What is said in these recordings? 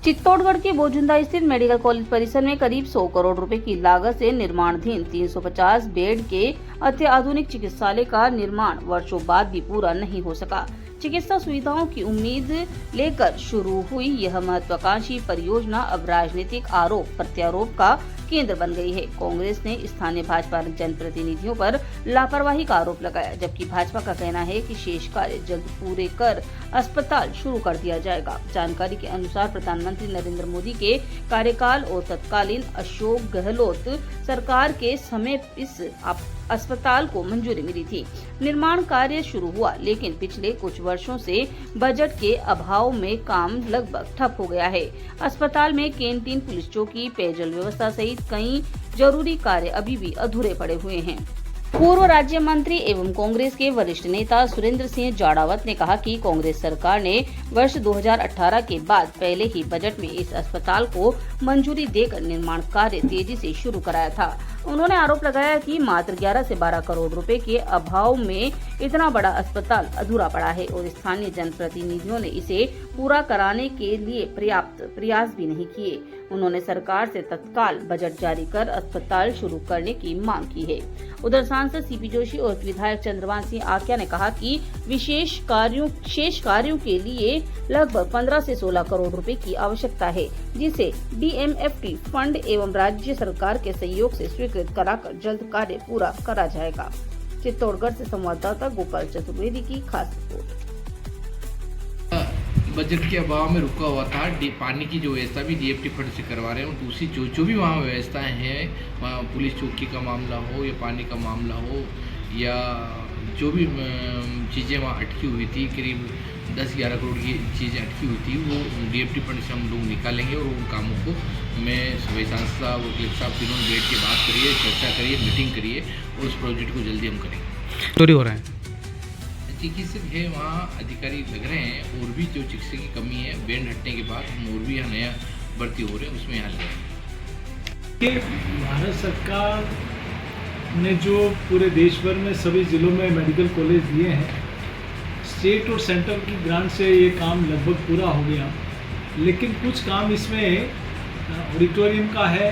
चित्तौड़गढ़ के बोजुंदा स्थित medical college परिसर में करीब 100 करोड़ रुपए की लागत से निर्माणाधीन 350 बेड के अत्याधुनिक चिकित्सालय का निर्माण वर्षों बाद भी पूरा नहीं हो सका। चिकित्सा सुविधाओं की उम्मीद लेकर शुरू हुई यह महत्वाकांक्षी परियोजना अब राजनीतिक आरोप प्रत्यारोप का केंद्र बन गई है। कांग्रेस ने स्थानीय भाजपा जनप्रतिनिधियों पर लापरवाही का आरोप लगाया, जबकि भाजपा का कहना है कि शेष कार्य जल्द पूरे कर अस्पताल शुरू कर दिया जाएगा। जानकारी के अनुसार प्रधानमंत्री नरेंद्र मोदी के कार्यकाल और तत्कालीन अशोक गहलोत सरकार के समय इस अस्पताल को मंजूरी मिली थी। निर्माण कार्य शुरू हुआ, लेकिन पिछले कुछ वर्षों से बजट के अभाव में काम लगभग ठप हो गया है। अस्पताल में कैंटीन, पुलिस चौकी, पेयजल व्यवस्था सहित कई जरूरी कार्य अभी भी अधूरे पड़े हुए हैं। पूर्व राज्य मंत्री एवं कांग्रेस के वरिष्ठ नेता सुरेंद्र सिंह जाड़ावत ने कहा कि कांग्रेस सरकार ने वर्ष 2018 के बाद पहले ही बजट में इस अस्पताल को मंजूरी देकर निर्माण कार्य तेजी से शुरू कराया था। उन्होंने आरोप लगाया कि मात्र 11 से 12 करोड़ रुपए के अभाव में इतना बड़ा अस्पताल अधूरा पड़ा है और स्थानीय जनप्रतिनिधियों ने इसे पूरा कराने के लिए पर्याप्त प्रयास भी नहीं किए। उन्होंने सरकार से तत्काल बजट जारी कर अस्पताल शुरू करने की मांग की है। उधर सांसद सीपी जोशी और विधायक चंद्रभान सिंह आक्या ने कहा कि शेष कार्यों के लिए लगभग 15 से 16 करोड़ रुपए की आवश्यकता है, जिसे DMFT फंड एवं राज्य सरकार के सहयोग से स्वीकृत कराकर जल्द कार्य पूरा करा जाएगा। चित्तौड़गढ़ से संवाददाता गोपाल चतुर्वेदी की खास रिपोर्ट। बजट के अभाव में रुका हुआ था। पानी की जो व्यवस्था भी DFT फंड से करवा रहे हैं, और दूसरी जो भी वहाँ व्यवस्थाएं हैं, वहाँ पुलिस चौकी का मामला हो या पानी का मामला हो या जो भी चीज़ें वहाँ अटकी हुई थी, करीब 10-11 करोड़ की चीज़ें अटकी हुई थी, वो DFT फंड से हम लोग निकालेंगे और उन कामों को मैं सभी सांसद साहब और कलेक्टर साहब तीनों बैठ के बात करिए, चर्चा करिए, मीटिंग करिए और उस प्रोजेक्ट को जल्दी हम करेंगे। चोरी हो रहा है, चिकित्सक है वहाँ अधिकारी लग रहे हैं, और भी जो चिकित्सक की कमी है बैंड हटने के बाद हम और भी यहाँ नया भर्ती हो रहे हैं, उसमें यहाँ लगे। भारत सरकार ने जो पूरे देश भर में सभी ज़िलों में मेडिकल कॉलेज दिए हैं, स्टेट और सेंटर की ग्रांट से ये काम लगभग पूरा हो गया, लेकिन कुछ काम इसमें ऑडिटोरियम का है,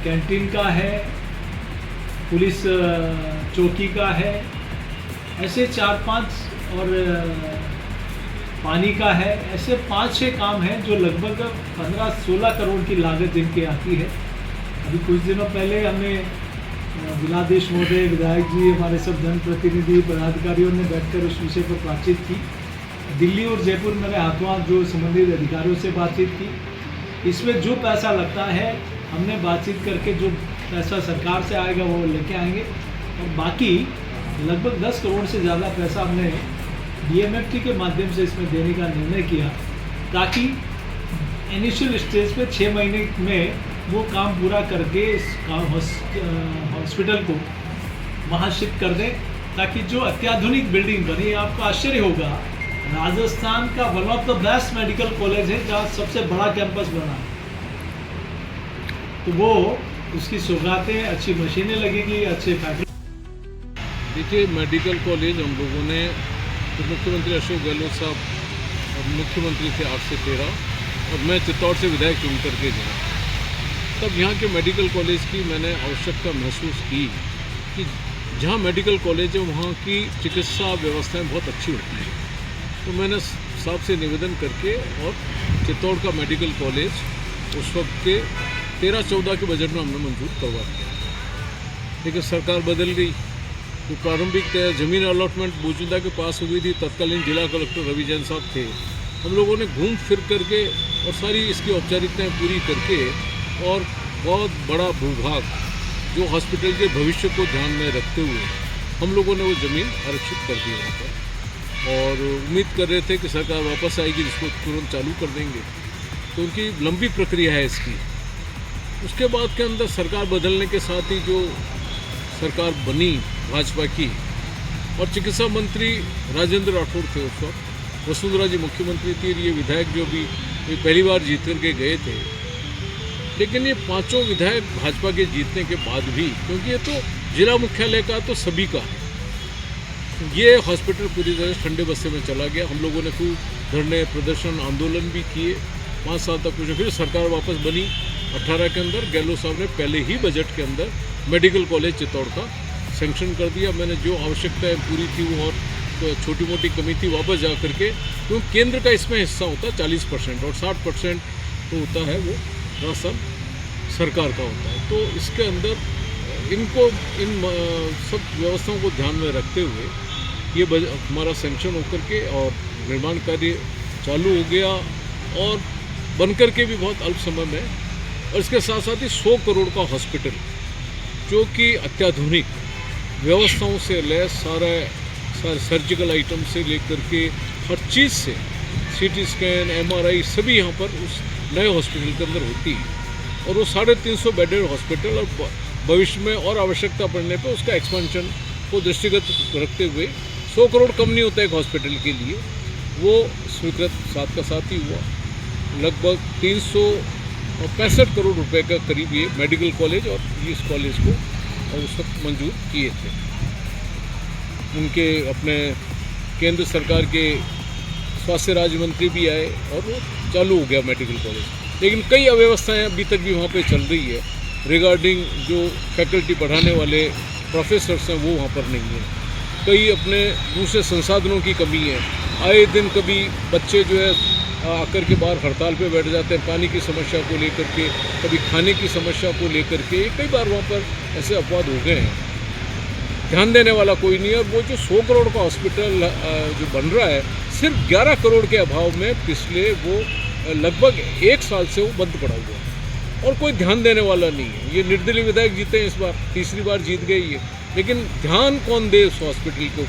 कैंटीन का है, पुलिस चौकी का है, ऐसे 4-5 और पानी का है, ऐसे 5-6 काम हैं जो लगभग 15-16 करोड़ की लागत जिनकी आती है। अभी कुछ दिनों पहले हमने जिलाधीश महोदय, विधायक जी, हमारे सब जनप्रतिनिधि पदाधिकारियों ने बैठकर उस विषय पर बातचीत की। दिल्ली और जयपुर मेरे हाथों हाथ जो संबंधित अधिकारियों से बातचीत की। इसमें जो पैसा लगता है हमने बातचीत करके जो पैसा सरकार से आएगा वो लेके आएंगे, और बाकी लगभग 10 करोड़ से ज़्यादा पैसा हमने DMFT के माध्यम से इसमें देने का निर्णय किया, ताकि इनिशियल स्टेज पे 6 महीने में वो काम पूरा करके इस हॉस्पिटल को वहाँ शिफ्ट कर दें, ताकि जो अत्याधुनिक बिल्डिंग बनी, आपको आश्चर्य होगा, राजस्थान का one of the best medical college है जहाँ सबसे बड़ा कैंपस बना है, तो वो उसकी सौगातें, अच्छी मशीनें लगेगी, अच्छे फैक्ट्री। देखिए, मेडिकल कॉलेज हम लोगों ने तो मुख्यमंत्री अशोक गहलोत साहब और मुख्यमंत्री थे 8 से 13, और मैं चित्तौड़ से विधायक चुन करके गया। तब यहाँ के मेडिकल कॉलेज की मैंने आवश्यकता महसूस की कि जहाँ मेडिकल कॉलेज है वहाँ की चिकित्सा व्यवस्थाएं बहुत अच्छी होती हैं। तो मैंने साहब से निवेदन करके और चित्तौड़ का मेडिकल कॉलेज उस वक्त के 13-14 के बजट में हमने मंजूर करवा दिया, लेकिन सरकार बदल गई। तो प्रारंभिक ज़मीन अलॉटमेंट बोजुंदा के पास हुई थी, तत्कालीन जिला कलेक्टर रवि जैन साहब थे। हम लोगों ने घूम फिर करके और सारी इसकी औपचारिकताएं पूरी करके और बहुत बड़ा भूभाग जो हॉस्पिटल के भविष्य को ध्यान में रखते हुए हम लोगों ने वो ज़मीन आरक्षित कर दी वहाँ पर, और उम्मीद कर रहे थे कि सरकार वापस आएगी, जिसको तुरंत चालू कर देंगे। तो उनकी लंबी प्रक्रिया है इसकी। उसके बाद के अंदर सरकार बदलने के साथ ही जो सरकार बनी भाजपा की, और चिकित्सा मंत्री राजेंद्र राठौड़ थे उस वक्त, वसुंधरा जी मुख्यमंत्री थी, ये विधायक जो भी पहली बार जीत करके गए थे। लेकिन ये 5 विधायक भाजपा के जीतने के बाद भी, क्योंकि ये तो जिला मुख्यालय का तो सभी का है, ये हॉस्पिटल पूरी तरह ठंडे बस्ते में चला गया। हम लोगों ने खूब धरने, प्रदर्शन, आंदोलन भी किए, 5 साल तक कुछ, फिर सरकार वापस बनी 18 के अंदर। गहलोत साहब ने पहले ही बजट के अंदर मेडिकल कॉलेज चित्तौड़ का सैंक्शन कर दिया। मैंने जो आवश्यकताएं पूरी थी वो और तो छोटी मोटी कमी थी वापस जा करके, क्योंकि केंद्र का इसमें हिस्सा होता है 40% और 60% तो होता है वो राजस्थान सरकार का होता है। तो इसके अंदर इनको इन सब व्यवस्थाओं को ध्यान में रखते हुए ये हमारा सैंक्शन होकर के और निर्माण कार्य चालू हो गया और बनकर के भी बहुत अल्प समय में। और इसके साथ साथ ही 100 करोड़ का हॉस्पिटल जो कि अत्याधुनिक व्यवस्थाओं से लैस सारे सर्जिकल आइटम से लेकर के हर चीज़ से, CT स्कैन, MRI सभी यहाँ पर उस नए हॉस्पिटल के अंदर होती है। और वो 350 बेडेड हॉस्पिटल और भविष्य में और आवश्यकता पड़ने पर उसका एक्सपेंशन को दृष्टिगत रखते हुए 100 करोड़ कम नहीं होता एक हॉस्पिटल के लिए, वो स्वीकृत साथ का साथ ही हुआ। लगभग 365 करोड़ रुपए का करीब ये मेडिकल कॉलेज और इस कॉलेज को उस वक्त मंजूर किए थे। उनके अपने केंद्र सरकार के स्वास्थ्य राज्य मंत्री भी आए और वो चालू हो गया मेडिकल कॉलेज। लेकिन कई अव्यवस्थाएं अभी तक भी वहाँ पे चल रही है रिगार्डिंग जो फैकल्टी पढ़ाने वाले प्रोफेसर्स हैं वो वहाँ पर नहीं है। कई अपने दूसरे संसाधनों की कमी है। आए दिन कभी बच्चे जो है आकर के बाहर हड़ताल पे बैठ जाते हैं पानी की समस्या को लेकर के, कभी खाने की समस्या को लेकर के। कई बार वहाँ पर ऐसे अपवाद हो गए हैं, ध्यान देने वाला कोई नहीं है। और वो जो 100 करोड़ का हॉस्पिटल जो बन रहा है सिर्फ 11 करोड़ के अभाव में पिछले वो लगभग 1 साल से वो बंद पड़ा हुआ है और कोई ध्यान देने वाला नहीं है। ये निर्दलीय विधायक जीते हैं इस बार, तीसरी बार जीत गए ये, लेकिन ध्यान कौन दे उस हॉस्पिटल को।